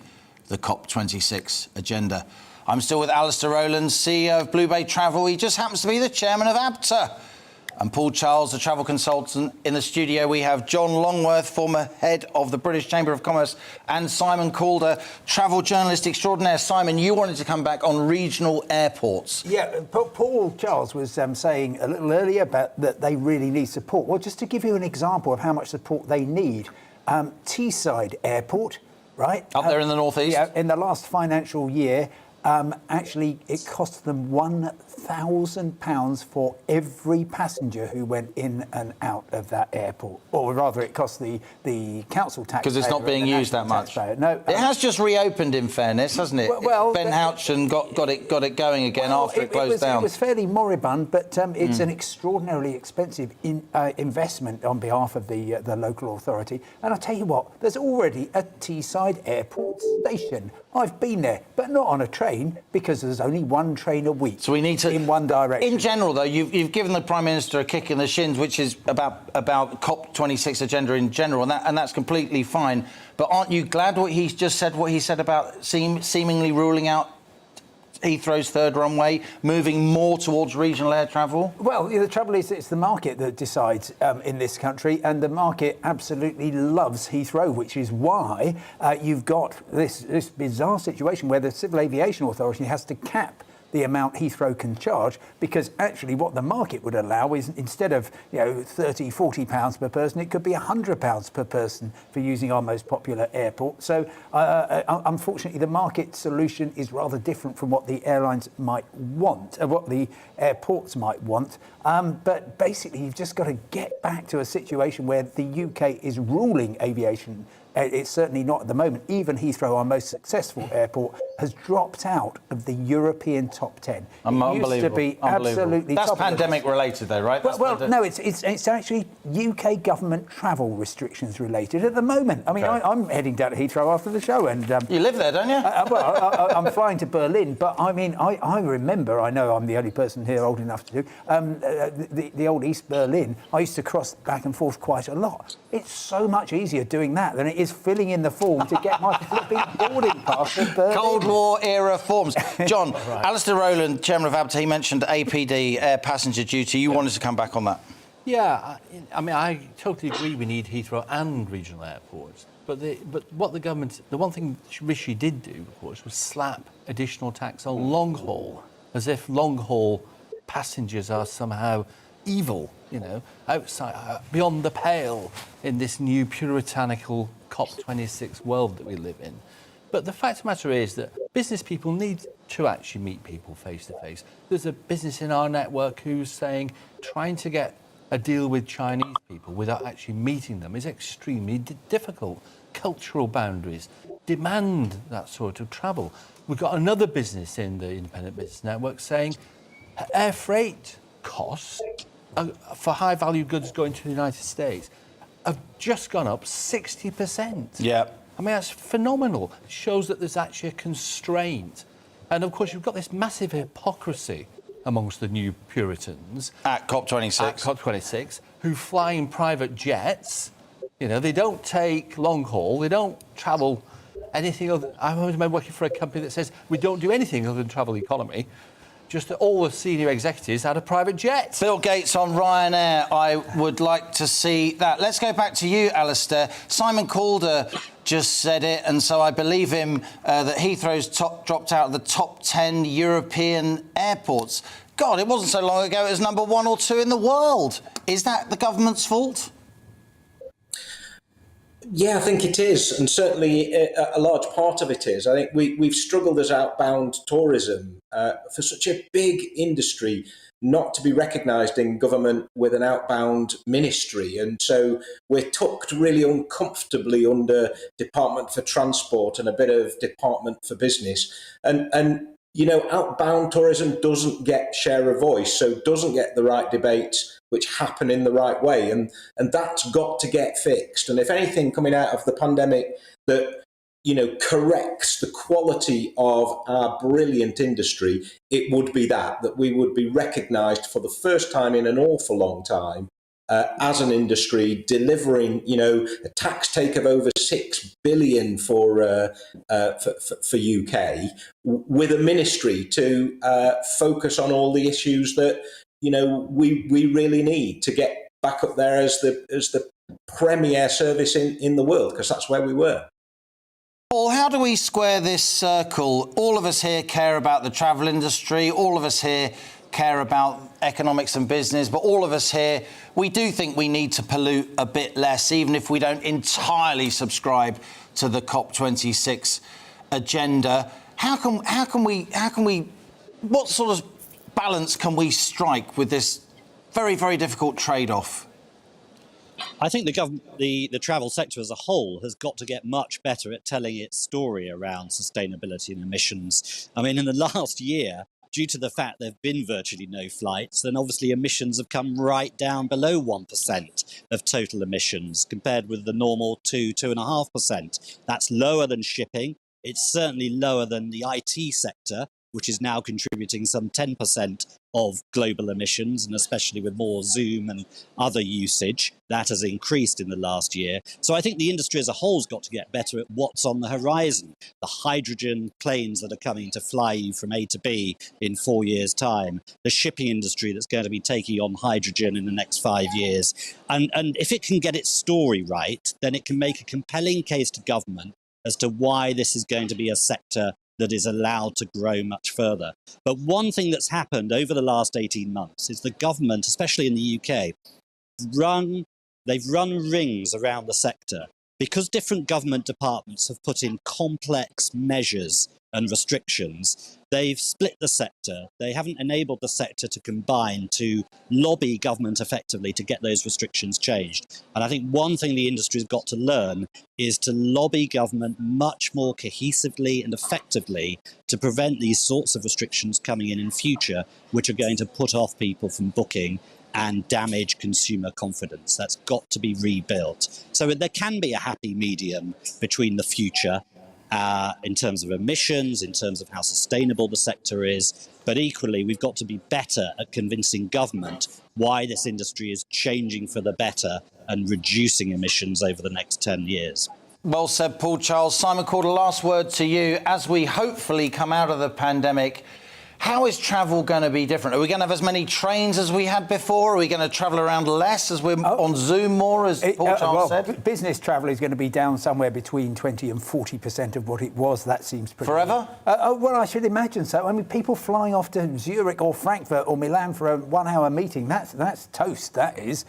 the COP26 agenda. I'm still with Alistair Rowland, CEO of Blue Bay Travel. He just happens to be the chairman of ABTA. And Paul Charles, the travel consultant. In the studio, we have John Longworth, former head of the British Chamber of Commerce, and Simon Calder, travel journalist extraordinaire. Simon, you wanted to come back on regional airports. Yeah, Paul Charles was saying a little earlier about that they really need support. Well, just to give you an example of how much support they need, Teesside Airport, right? Up there in the northeast? Yeah, in the last financial year, actually, it cost them £1,000 for every passenger who went in and out of that airport. Or rather, it cost the council tax. Because it's not being used that much. No, it has just reopened, in fairness, hasn't it? Well, Ben Houchen got it going again after it closed down. It was fairly moribund, but it's an extraordinarily expensive investment on behalf of the local authority. And I tell you what, there's already a Teesside Airport station. I've been there, but not on a train, because there's only one train a week. So we need to, in one direction. In general, though, you've given the Prime Minister a kick in the shins, which is about COP26 agenda in general, and that's completely fine. But aren't you glad what he said about seemingly ruling out Heathrow's third runway, moving more towards regional air travel? Well, the trouble is it's the market that decides in this country, and the market absolutely loves Heathrow, which is why you've got this bizarre situation where the Civil Aviation Authority has to cap the amount Heathrow can charge, because actually what the market would allow is, instead of £30-40 per person, it could be £100 per person for using our most popular airport. So unfortunately the market solution is rather different from what the airlines might want, what the airports might want. But basically you've just got to get back to a situation where the UK is ruling aviation. It's certainly not at the moment. Even Heathrow, our most successful airport, has dropped out of the European top 10. It used to be absolutely That's top pandemic related, though, right? Well, no, it's actually UK government travel restrictions related at the moment. I mean, okay. I'm heading down to Heathrow after the show, and you live there, don't you? I'm flying to Berlin, but I mean, I remember. I know I'm the only person here old enough to do the old East Berlin. I used to cross back and forth quite a lot. It's so much easier doing that than it is filling in the form to get my flipping boarding pass for Berlin. Cold War era forms. John, right. Alistair Rowland, chairman of ABTA, he mentioned APD, air passenger duty. You wanted to come back on that? Yeah, I mean, I totally agree we need Heathrow and regional airports. But what the one thing Rishi did do, of course, was slap additional tax on long haul, as if long haul passengers are somehow evil, outside, beyond the pale in this new puritanical COP26 world that we live in. But the fact of the matter is that business people need to actually meet people face to face. There's a business in our network who's saying trying to get a deal with Chinese people without actually meeting them is extremely difficult. Cultural boundaries demand that sort of travel. We've got another business in the Independent Business Network saying air freight costs for high-value goods going to the United States have just gone up 60%. Yeah. I mean, that's phenomenal. It shows that there's actually a constraint. And, of course, you've got this massive hypocrisy amongst the new Puritans. At COP26. At COP26, who fly in private jets. They don't take long haul. They don't travel anything other... I remember working for a company that says we don't do anything other than travel economy. Just that all the senior executives had a private jet. Bill Gates on Ryanair. I would like to see that. Let's go back to you, Alistair. Simon Calder just said it, and so I believe him, that Heathrow's dropped out of the top 10 European airports. God, it wasn't so long ago it was number 1 or 2 in the world. Is that the government's fault? Yeah, I think it is, and certainly a large part of it is. I think we've struggled as outbound tourism for such a big industry not to be recognised in government with an outbound ministry. And so we're tucked really uncomfortably under Department for Transport and a bit of Department for Business. And outbound tourism doesn't get share of voice, so doesn't get the right debates which happen in the right way. And that's got to get fixed. And if anything coming out of the pandemic that corrects the quality of our brilliant industry, it would be that we would be recognised for the first time in an awful long time as an industry delivering, a tax take of over $6 billion for UK, with a ministry to focus on all the issues that we really need to get back up there as the premier service in the world, because that's where we were. Paul, how do we square this circle? All of us here care about the travel industry. All of us here care about economics and business. But all of us here, we do think we need to pollute a bit less, even if we don't entirely subscribe to the COP26 agenda. How can we? What sort of balance can we strike with this very, very difficult trade-off? I think the travel sector as a whole has got to get much better at telling its story around sustainability and emissions. I mean, in the last year, due to the fact there have been virtually no flights, then obviously emissions have come right down below 1% of total emissions, compared with the normal 2.5%. That's lower than shipping. It's certainly lower than the IT sector, which is now contributing some 10% of global emissions, and especially with more Zoom and other usage, that has increased in the last year. So I think the industry as a whole has got to get better at what's on the horizon. The hydrogen planes that are coming to fly you from A to B in 4 years' time, the shipping industry that's going to be taking on hydrogen in the next 5 years. And if it can get its story right, then it can make a compelling case to government as to why this is going to be a sector that is allowed to grow much further. But one thing that's happened over the last 18 months is the government, especially in the UK, they've run rings around the sector. Because different government departments have put in complex measures and restrictions, they've split the sector. They haven't enabled the sector to combine to lobby government effectively to get those restrictions changed. And I think one thing the industry has got to learn is to lobby government much more cohesively and effectively to prevent these sorts of restrictions coming in future, which are going to put off people from booking and damage consumer confidence. That's got to be rebuilt. So there can be a happy medium between the future in terms of emissions, in terms of how sustainable the sector is, but equally we've got to be better at convincing government why this industry is changing for the better and reducing emissions over the next 10 years. Well said, Paul Charles. Simon Cawdor, last word to you. As we hopefully come out of the pandemic, how is travel going to be different? Are we going to have as many trains as we had before? Are we going to travel around less as we're on Zoom more, as Paul Charles said? Business travel is going to be down somewhere between 20 and 40% of what it was. That seems pretty... Forever? Well, I should imagine so. I mean, people flying off to Zurich or Frankfurt or Milan for a 1 hour meeting, that's toast, that is.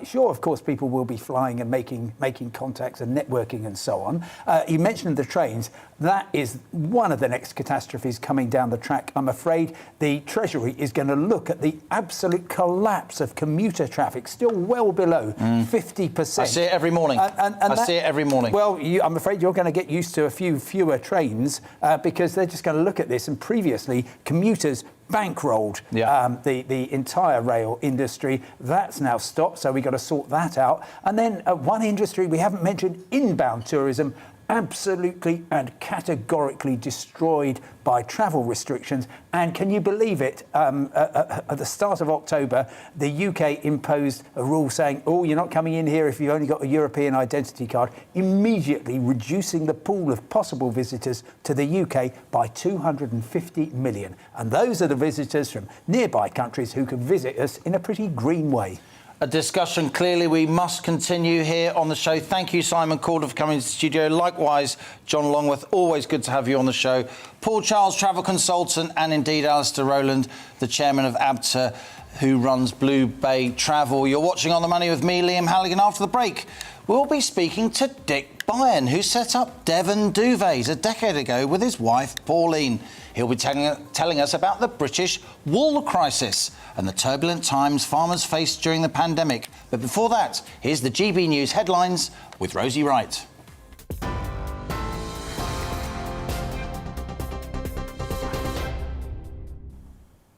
Sure, of course, people will be flying and making contacts and networking and so on. You mentioned the trains. That is one of the next catastrophes coming down the track, I'm afraid. The Treasury is going to look at the absolute collapse of commuter traffic, still well below 50%. I see it every morning. I see it every morning. Well, I'm afraid you're going to get used to a few fewer trains because they're just going to look at this. And previously, commuters bankrolled the entire rail industry. That's now stopped, so we've got to sort that out. And then one industry we haven't mentioned, inbound tourism, absolutely and categorically destroyed by travel restrictions. And can you believe it? At the start of October, the UK imposed a rule saying, oh, you're not coming in here if you've only got a European identity card, immediately reducing the pool of possible visitors to the UK by 250 million. And those are the visitors from nearby countries who can visit us in a pretty green way. A discussion clearly we must continue here on the show. Thank you, Simon Cawdor, for coming to the studio. Likewise, John Longworth, always good to have you on the show. Paul Charles, travel consultant, and indeed Alistair Rowland, the chairman of ABTA, who runs Blue Bay Travel. You're watching On the Money with me, Liam Halligan. After the break, we'll be speaking to Dick Byrne, who set up Devon Duvets a decade ago with his wife, Pauline. He'll be telling us about the British wool crisis and the turbulent times farmers faced during the pandemic. But before that, here's the GB News headlines with Rosie Wright.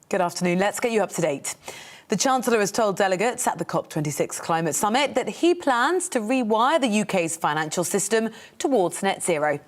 Good afternoon. Let's get you up to date. The Chancellor has told delegates at the COP26 Climate Summit that he plans to rewire the UK's financial system towards net zero.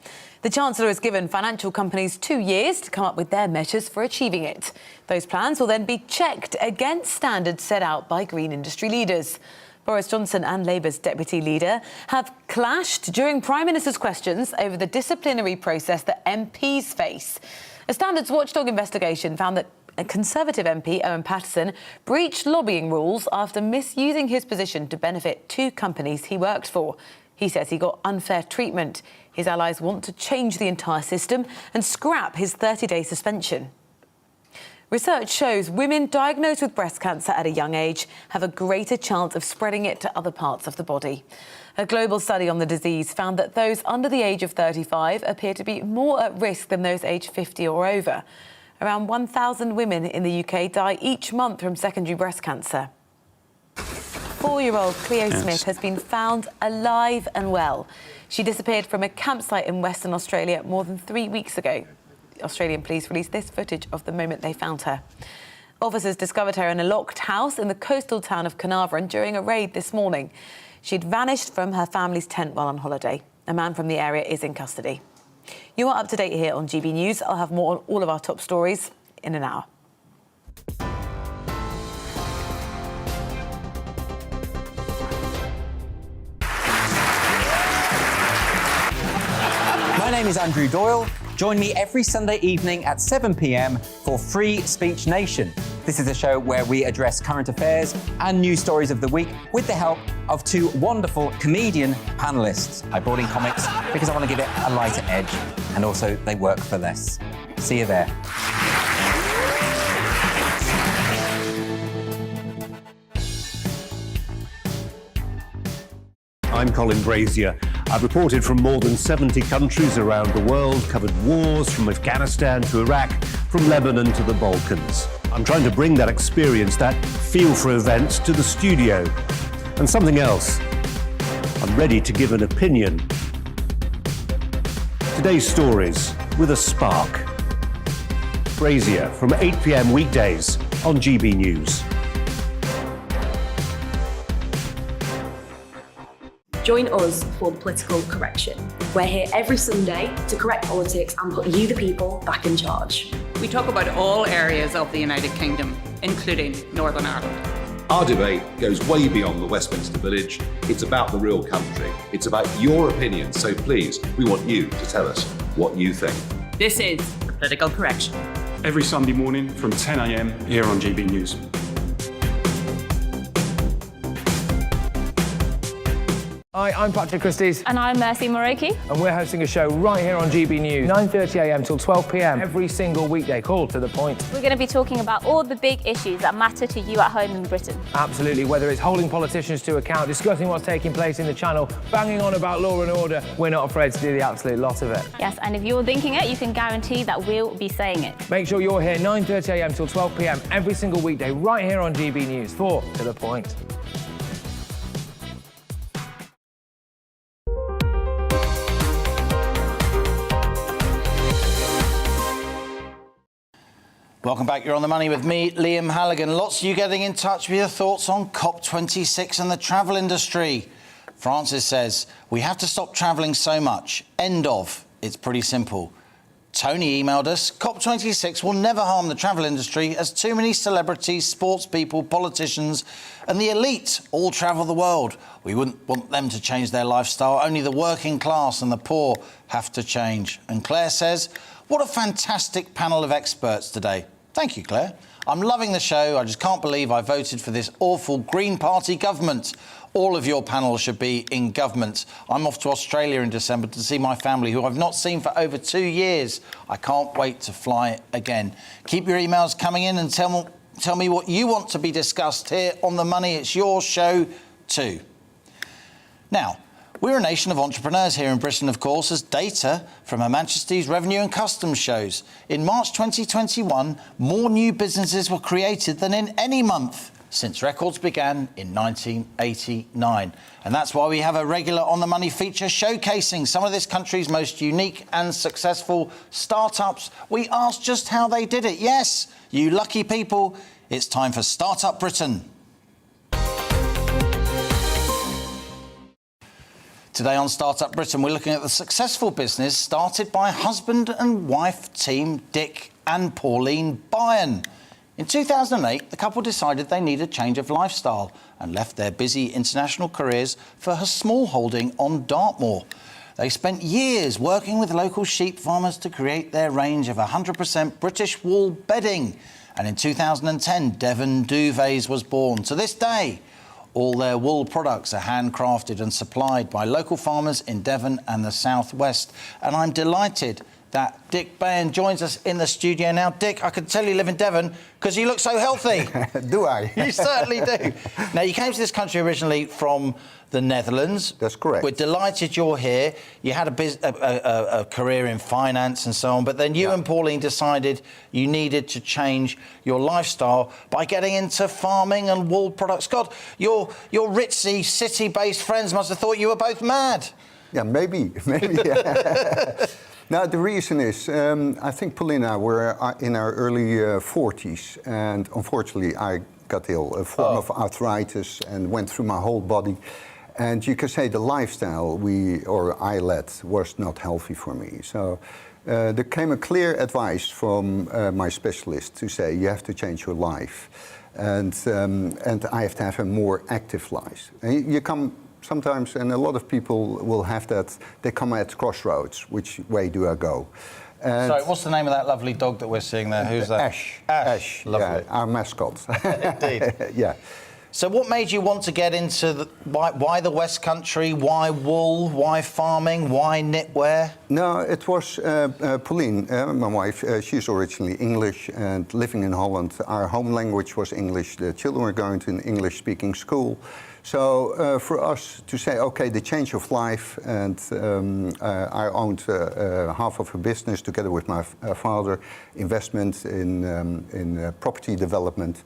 The Chancellor has given financial companies 2 years to come up with their measures for achieving it. Those plans will then be checked against standards set out by green industry leaders. Boris Johnson and Labour's deputy leader have clashed during Prime Minister's questions over the disciplinary process that MPs face. A Standards Watchdog investigation found that and Conservative MP Owen Paterson breached lobbying rules after misusing his position to benefit two companies he worked for. He says he got unfair treatment. His allies want to change the entire system and scrap his 30-day suspension. Research shows women diagnosed with breast cancer at a young age have a greater chance of spreading it to other parts of the body. A global study on the disease found that those under the age of 35 appear to be more at risk than those aged 50 or over. Around 1,000 women in the UK die each month from secondary breast cancer. 4-year-old Cleo Smith has been found alive and well. She disappeared from a campsite in Western Australia more than 3 weeks ago. Australian police released this footage of the moment they found her. Officers discovered her in a locked house in the coastal town of Carnarvon during a raid this morning. She'd vanished from her family's tent while on holiday. A man from the area is in custody. You are up to date here on GB News. I'll have more on all of our top stories in an hour. My name is Andrew Doyle. Join me every Sunday evening at 7 p.m. for Free Speech Nation. This is a show where we address current affairs and news stories of the week with the help of two wonderful comedian panellists. I brought in comics because I want to give it a lighter edge, and also they work for less. See you there. I'm Colin Brazier. I've reported from more than 70 countries around the world, covered wars from Afghanistan to Iraq, from Lebanon to the Balkans. I'm trying to bring that experience, that feel for events, to the studio. And something else. I'm ready to give an opinion. Today's stories with a spark. Brazier from 8 p.m. weekdays on GB News. Join us for Political Correction. We're here every Sunday to correct politics and put you, the people, back in charge. We talk about all areas of the United Kingdom, including Northern Ireland. Our debate goes way beyond the Westminster Village. It's about the real country. It's about your opinion. So please, we want you to tell us what you think. This is Political Correction. Every Sunday morning from 10 a.m. here on GB News. Hi, I'm Patrick Christie's. And I'm Mercy Moroki. And we're hosting a show right here on GB News, 9:30 a.m. till 12 p.m. every single weekday. Call to the point. We're going to be talking about all the big issues that matter to you at home in Britain. Absolutely, whether it's holding politicians to account, discussing what's taking place in the channel, banging on about law and order, we're not afraid to do the absolute lot of it. Yes, and if you're thinking it, you can guarantee that we'll be saying it. Make sure you're here 9:30 a.m. till 12 p.m. every single weekday right here on GB News for To The Point. Welcome back. You're on the money with me, Liam Halligan. Lots of you getting in touch with your thoughts on COP26 and the travel industry. Francis says, we have to stop travelling so much. End of. It's pretty simple. Tony emailed us, COP26 will never harm the travel industry as too many celebrities, sports people, politicians and the elite all travel the world. We wouldn't want them to change their lifestyle. Only the working class and the poor have to change. And Claire says, what a fantastic panel of experts today. Thank you, Claire. I'm loving the show. I just can't believe I voted for this awful Green Party government. All of your panel should be in government. I'm off to Australia in December to see my family, who I've not seen for over 2 years. I can't wait to fly again. Keep your emails coming in and tell me what you want to be discussed here on The Money. It's your show too. Now, we're a nation of entrepreneurs here in Britain, of course, as data from Her Majesty's Revenue and Customs shows. In March 2021, more new businesses were created than in any month since records began in 1989. And that's why we have a regular On The Money feature showcasing some of this country's most unique and successful startups. We asked just how they did it. Yes, you lucky people, it's time for Startup Britain. Today on Startup Britain, we're looking at the successful business started by husband and wife team Dick and Pauline Byrne. In 2008, the couple decided they needed a change of lifestyle and left their busy international careers for a small holding on Dartmoor. They spent years working with local sheep farmers to create their range of 100% British wool bedding. And in 2010, Devon Duvets was born. To this day, all their wool products are handcrafted and supplied by local farmers in Devon and the southwest. And I'm delighted that Dick Bairn joins us in the studio now. Dick, I can tell you live in Devon because you look so healthy. Do I? You certainly do. Now, you came to this country originally from the Netherlands. That's correct. We're delighted you're here. You had a career in finance and so on, but then you and Pauline decided you needed to change your lifestyle by getting into farming and wool products. God, your ritzy, city-based friends must have thought you were both mad. Yeah, maybe. Now, the reason is, I think Pauline and I were in our early 40s, and unfortunately I got ill, a form of arthritis, and went through my whole body. And you can say the lifestyle I led was not healthy for me. So there came a clear advice from my specialist to say, you have to change your life. And I have to have a more active life. And you come sometimes, and a lot of people will have that, they come at crossroads. Which way do I go? Sorry, what's the name of that lovely dog that we're seeing there? Who's that? Ash. Ash, lovely. Yeah, our mascot. Indeed. Yeah. So what made you want to get into why the West Country? Why wool? Why farming? Why knitwear? No, it was Pauline, my wife. She's originally English, and living in Holland, our home language was English. The children were going to an English-speaking school. So for us to say, okay, the change of life, and I owned half of a business together with my father, investment in property development.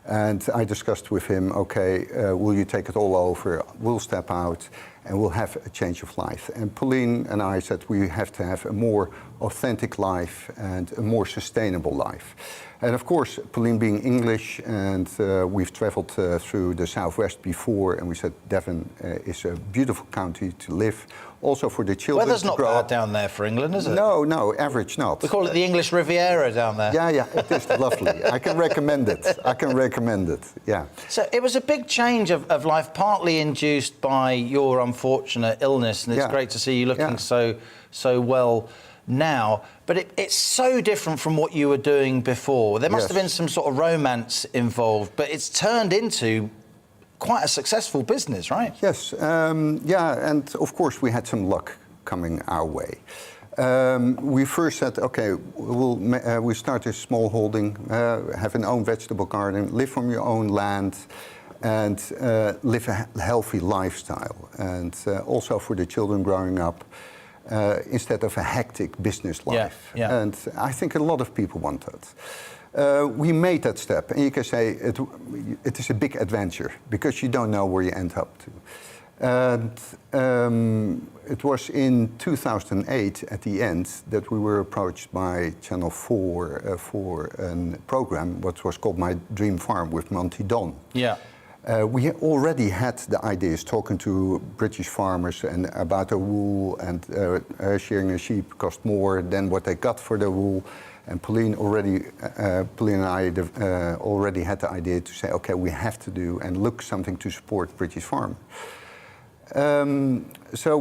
And I discussed with him, okay, will you take it all over? We'll step out and we'll have a change of life. And Pauline and I said we have to have a more authentic life and a more sustainable life. And of course, Pauline being English, and we've traveled through the southwest before, and we said Devon is a beautiful county to live. Also for the children. Weather's not bad down there for England, is it? No, average not. We call it the English Riviera down there. Yeah, it is lovely. I can recommend it. Yeah. So it was a big change of life, partly induced by your unfortunate illness, and it's great to see you looking so well now. But it's so different from what you were doing before. There must have been some sort of romance involved, but it's turned into quite a successful business, right? Yes, and of course we had some luck coming our way. We first said, okay, we start a small holding, have an own vegetable garden, live from your own land, and live a healthy lifestyle. And also for the children growing up, instead of a hectic business life. Yeah. And I think a lot of people want that. We made that step, and you can say it is a big adventure because you don't know where you end up to. And it was in 2008 at the end that we were approached by Channel 4 for a program what was called My Dream Farm with Monty Don. Yeah. We already had the ideas talking to British farmers and about the wool, and shearing a sheep cost more than what they got for the wool. And Pauline and I already had the idea to say, okay, we have to do and look something to support British farm. So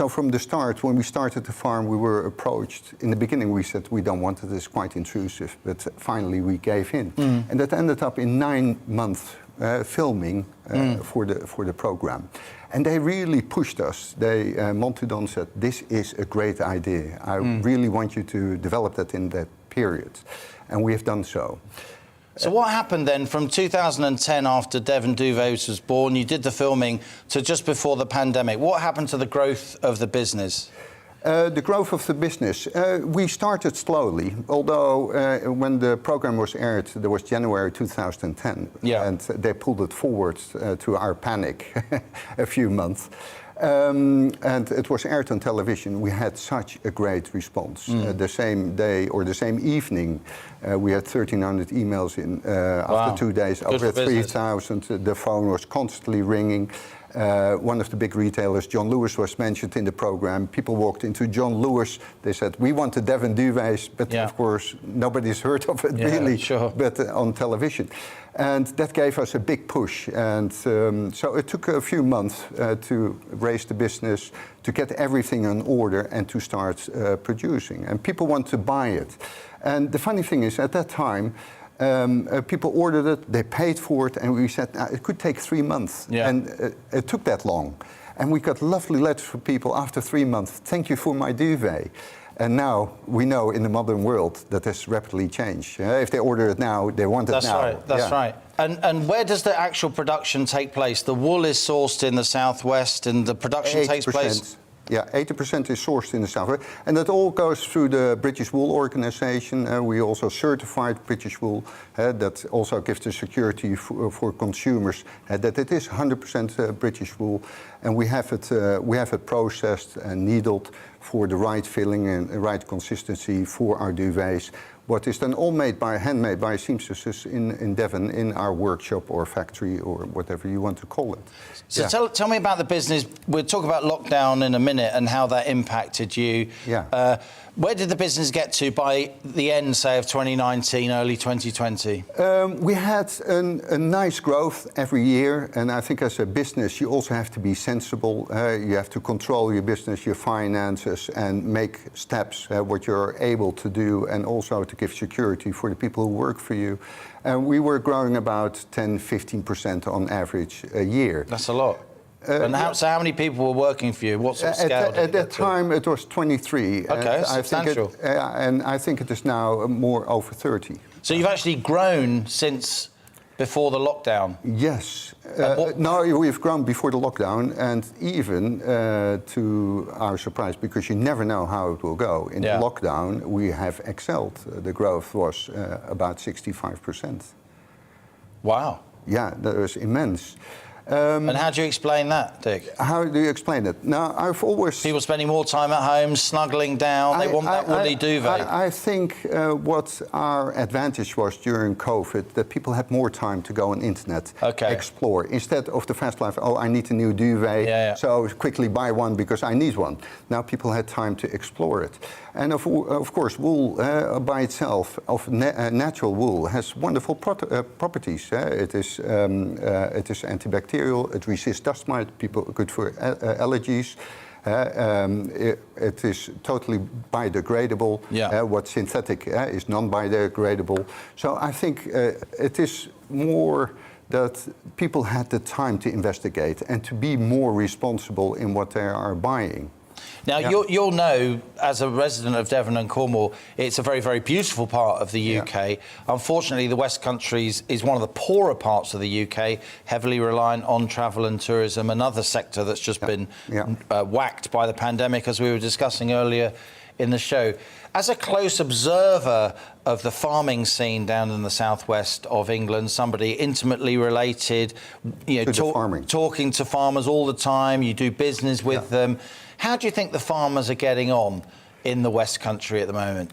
from the start, when we started the farm, we were approached. In the beginning, we said we don't want it; it's quite intrusive. But finally, we gave in, and that ended up in 9 months filming for the program. And they really pushed us. Monty Don said, "This is a great idea. I really want you to develop that in that period," and we have done so. So what happened then from 2010 after Devon Duvets was born, you did the filming, to just before the pandemic? What happened to the growth of the business? The growth of the business, we started slowly, although when the program was aired, there was January 2010, and they pulled it forward to our panic a few months. And it was aired on television. We had such a great response. The same day or the same evening, we had 1,300 emails in after 2 days, over 3,000. The phone was constantly ringing. One of the big retailers, John Lewis, was mentioned in the program. People walked into John Lewis. They said, we want the Devon duvets, but of course, nobody's heard of it really, but on television. And that gave us a big push. And so it took a few months to raise the business, to get everything in order and to start producing. And people want to buy it. And the funny thing is, at that time, people ordered it, they paid for it, and we said it could take 3 months. And it took that long. And we got lovely letters from people after 3 months, thank you for my duvet. And now we know in the modern world that has rapidly changed. If they order it now, they want it now. That's right. And where does the actual production take place? The wool is sourced in the southwest and the production takes place? Yeah, 80% is sourced in the south. And that all goes through the British Wool Organization. We also certified British wool. That also gives the security for consumers that it is 100% British wool. And we have it processed and needled for the right filling and the right consistency for our duvets. What is then all handmade by seamstresses in Devon, in our workshop or factory or whatever you want to call it. So tell me about the business. We'll talk about lockdown in a minute and how that impacted you. Where did the business get to by the end, say, of 2019, early 2020? We had a nice growth every year, and I think as a business you also have to be sensible. You have to control your business, your finances, and make steps, what you're able to do, and also to give security for the people who work for you. And we were growing about 10-15% on average a year. That's a lot. And so how many people were working for you? What sort of scale? At that time, it was 23. Okay, that's substantial. And I think it is now more over 30. So you've actually grown since before the lockdown? Yes. No, we've grown before the lockdown, and even to our surprise, because you never know how it will go. In the lockdown, we have excelled. The growth was about 65%. Wow. Yeah, that was immense. And how do you explain that, Dick? How do you explain it? Now, I've always... People spending more time at home, snuggling down, they want that woolly duvet. I think what our advantage was during COVID, that people had more time to go on internet, explore. Instead of the fast life, I need a new duvet, so quickly buy one because I need one. Now people had time to explore it. And of course, wool by itself, natural wool, has wonderful properties. It is antibacterial. It resists dust mite. People good for allergies. It is totally biodegradable. What synthetic is non-biodegradable. So I think it is more that people had the time to investigate and to be more responsible in what they are buying. Now, you'll know, as a resident of Devon and Cornwall, it's a very, very beautiful part of the UK. Unfortunately, the West Country is one of the poorer parts of the UK, heavily reliant on travel and tourism, another sector that's just been whacked by the pandemic, as we were discussing earlier in the show. As a close observer of the farming scene down in the southwest of England, somebody intimately related, talking to farmers all the time, you do business with them. How do you think the farmers are getting on in the West Country at the moment?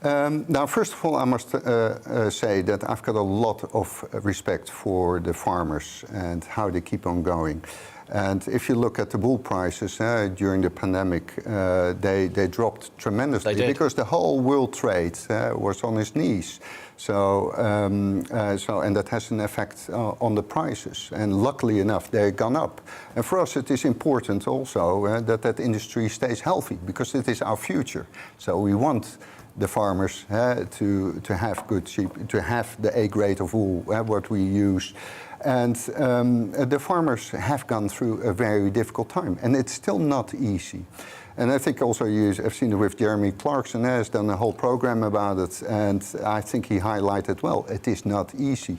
Now, first of all, I must say that I've got a lot of respect for the farmers and how they keep on going. And if you look at the wool prices during the pandemic, they dropped tremendously because the whole world trade was on its knees. So and that has an effect on the prices. And luckily enough, they've gone up. And for us, it is important also that industry stays healthy because it is our future. So we want the farmers to have good sheep, to have the A grade of wool, what we use. And the farmers have gone through a very difficult time, and it's still not easy. And I think also you have seen it with Jeremy Clarkson, has done a whole program about it, and I think he highlighted, well, it is not easy.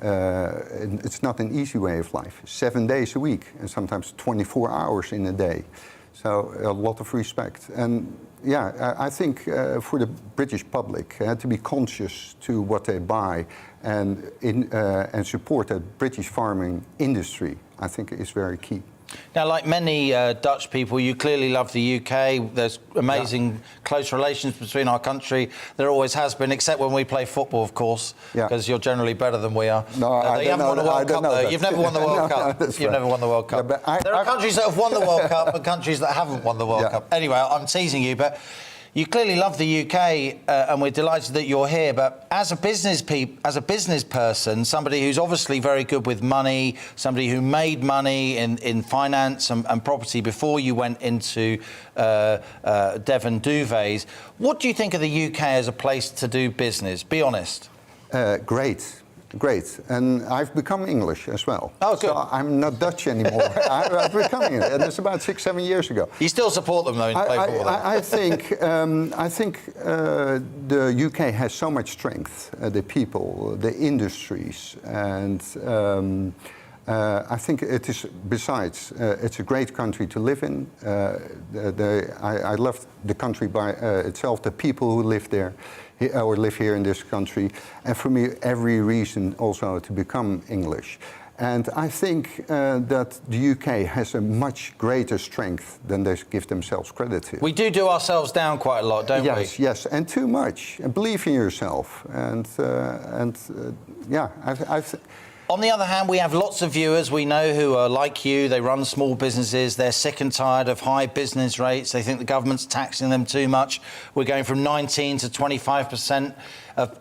It's not an easy way of life. 7 days a week, and sometimes 24 hours in a day. So a lot of respect. And yeah, I think for the British public to be conscious to what they buy and support that British farming industry, I think is very key. Now, like many Dutch people, you clearly love the UK. There's amazing close relations between our country. There always has been, except when we play football, of course, because you're generally better than we are. No, you haven't won the World Cup, though. You've never won the World Cup. You've never won the World Cup. There are countries that have won the World Cup and countries that haven't won the World Cup. Anyway, I'm teasing you, but you clearly love the UK, and we're delighted that you're here. But as a business person, somebody who's obviously very good with money, somebody who made money in finance and property before you went into Devon Duvets, what do you think of the UK as a place to do business? Be honest. Great, and I've become English as well. Oh, good. So I'm not Dutch anymore. I've become English, and it's about 6-7 years ago. You still support them, though, in play football? I think the UK has so much strength, the people, the industries, and I think it is, besides, it's a great country to live in. I love the country by itself, the people who live there, or live here in this country, and for me, every reason also to become English. And I think that the UK has a much greater strength than they give themselves credit to. We do ourselves down quite a lot, don't we? Yes, and too much. And believe in yourself. On the other hand, we have lots of viewers we know who are like you. They run small businesses. They're sick and tired of high business rates. They think the government's taxing them too much. We're going from 19 to 25%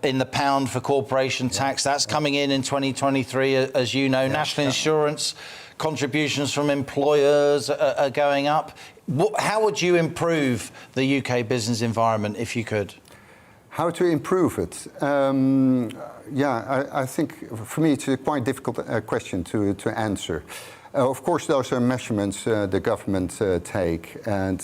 in the pound for corporation tax. That's coming in 2023, as you know. National insurance contributions from employers are going up. How would you improve the UK business environment if you could? How to improve it? I think for me it's a quite difficult question to answer. Of course, those are measurements the government take, and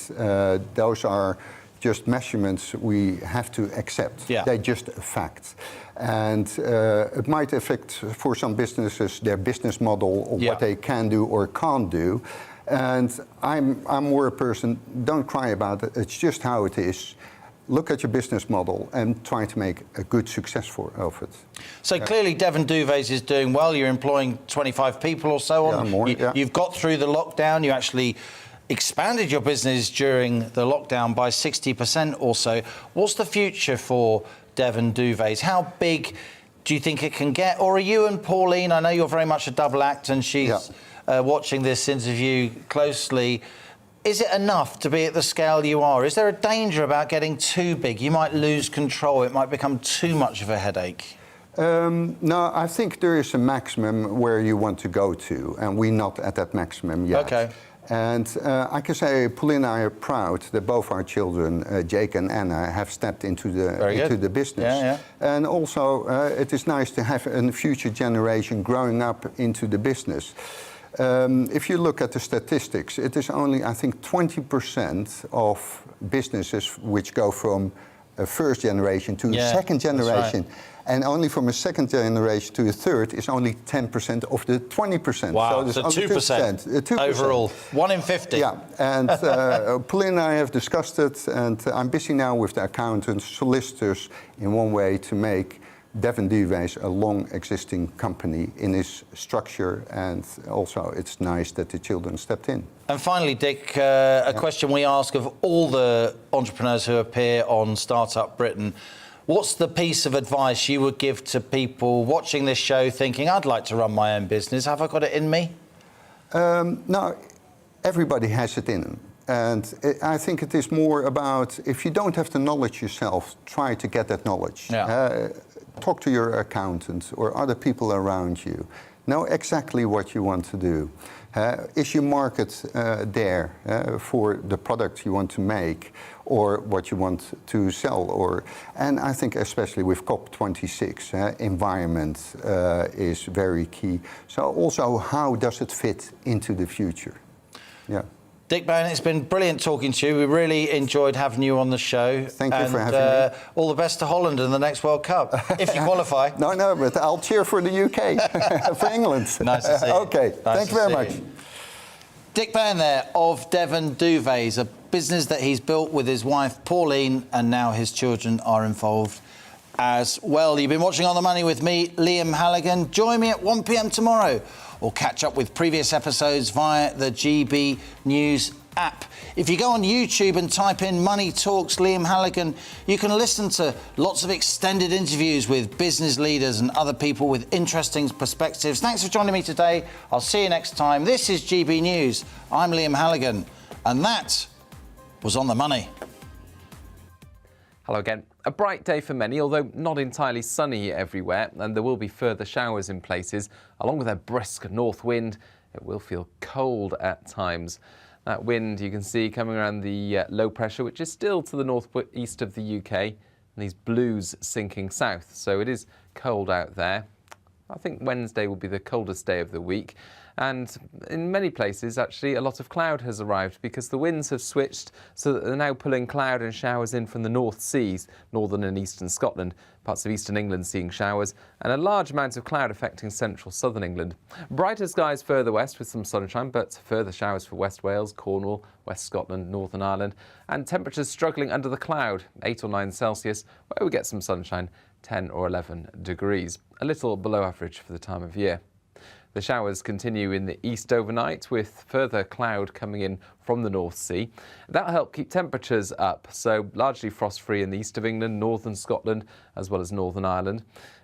those are just measurements we have to accept. They're just a fact. And it might affect, for some businesses, their business model or what they can do or can't do. And I'm more a person, don't cry about it, it's just how it is. Look at your business model and try to make a good success of it. So clearly Devon Duvets is doing well. You're employing 25 people or so. You've got through the lockdown. You actually expanded your business during the lockdown by 60% or so. What's the future for Devon Duvets? How big do you think it can get? Or are you and Pauline, I know you're very much a double act and she's watching this interview closely. Is it enough to be at the scale you are? Is there a danger about getting too big? You might lose control. It might become too much of a headache. No, I think there is a maximum where you want to go to, and we're not at that maximum yet. Okay. And I can say Pauline and I are proud that both our children, Jake and Anna, have stepped into the business. And also, it is nice to have a future generation growing up into the business. If you look at the statistics, it is only, I think, 20% of businesses which go from a first generation to a second generation. And only from a second generation to a third is only 10% of the 20%. Wow, so 2% overall. 1 in 50. Yeah, and Pauline and I have discussed it, and I'm busy now with the accountants, solicitors, in one way to make Devon Duvets a long existing company in its structure, and also it's nice that the children stepped in. And finally, Dick, a question we ask of all the entrepreneurs who appear on Startup Britain. What's the piece of advice you would give to people watching this show thinking, I'd like to run my own business? Have I got it in me? No, everybody has it in them. And I think it is more about, if you don't have the knowledge yourself, try to get that knowledge. Talk to your accountant or other people around you. Know exactly what you want to do. Is your market there for the product you want to make or what you want to sell? And I think especially with COP26, environment is very key. So also, how does it fit into the future? Dick Bowen, it's been brilliant talking to you. We really enjoyed having you on the show. Thank you for having me. All the best to Holland in the next World Cup, if you qualify. No, but I'll cheer for the UK, for England. Nice to see you. Okay, thank you very much. Dick Bowen there of Devon Duvets, a business that he's built with his wife Pauline, and now his children are involved as well. You've been watching On the Money with me, Liam Halligan. Join me at 1 p.m. tomorrow or catch up with previous episodes via the GB News app. If you go on YouTube and type in Money Talks Liam Halligan, you can listen to lots of extended interviews with business leaders and other people with interesting perspectives. Thanks for joining me today. I'll see you next time. This is GB News. I'm Liam Halligan, and that was On the Money. Hello again. A bright day for many, although not entirely sunny everywhere, and there will be further showers in places. Along with a brisk north wind, it will feel cold at times. That wind you can see coming around the low pressure, which is still to the northeast of the UK, and these blues sinking south. So it is cold out there. I think Wednesday will be the coldest day of the week. And in many places, actually, a lot of cloud has arrived because the winds have switched so that they're now pulling cloud and showers in from the North Seas, northern and eastern Scotland, parts of eastern England seeing showers, and a large amount of cloud affecting central southern England. Brighter skies further west with some sunshine, but further showers for West Wales, Cornwall, West Scotland, Northern Ireland, and temperatures struggling under the cloud, 8 or 9 Celsius, where we get some sunshine, 10 or 11 degrees, a little below average for the time of year. The showers continue in the east overnight, with further cloud coming in from the North Sea. That'll help keep temperatures up, so largely frost-free in the east of England, northern Scotland, as well as Northern Ireland.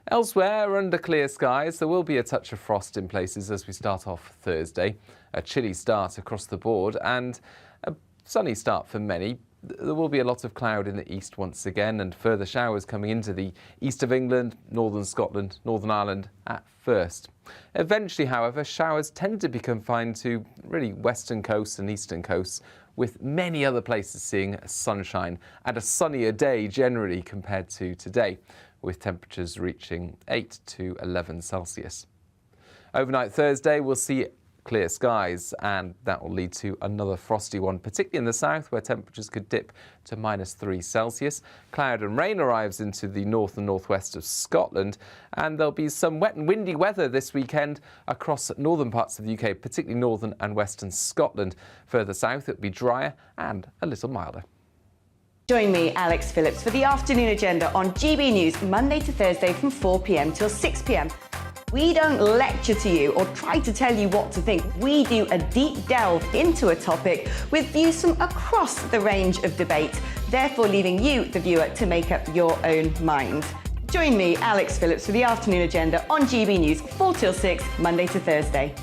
Elsewhere, under clear skies, there will be a touch of frost in places as we start off Thursday. A chilly start across the board and a sunny start for many. There will be a lot of cloud in the east once again, and further showers coming into the east of England, northern Scotland, Northern Ireland at first. Eventually, however, showers tend to be confined to really western coasts and eastern coasts, with many other places seeing sunshine and a sunnier day generally compared to today, with temperatures reaching 8 to 11 Celsius. Overnight Thursday, we'll see clear skies, and that will lead to another frosty one, particularly in the south where temperatures could dip to -3 Celsius. Cloud and rain arrives into the north and northwest of Scotland, and there'll be some wet and windy weather this weekend across northern parts of the UK, particularly northern and western Scotland. Further south it'll be drier and a little milder. Join me, Alex Phillips, for the afternoon agenda on GB News, Monday to Thursday from 4 p.m. till 6 p.m. We don't lecture to you or try to tell you what to think. We do a deep delve into a topic with views from across the range of debate, therefore leaving you, the viewer, to make up your own mind. Join me, Alex Phillips, for the afternoon agenda on GB News, 4 till 6, Monday to Thursday.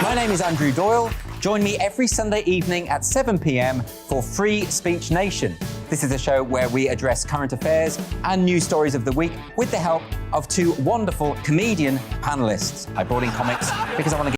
My name is Andrew Doyle. Join me every Sunday evening at 7 p.m. for Free Speech Nation. This is a show where we address current affairs and news stories of the week with the help of two wonderful comedian panelists. I brought in comics because I want to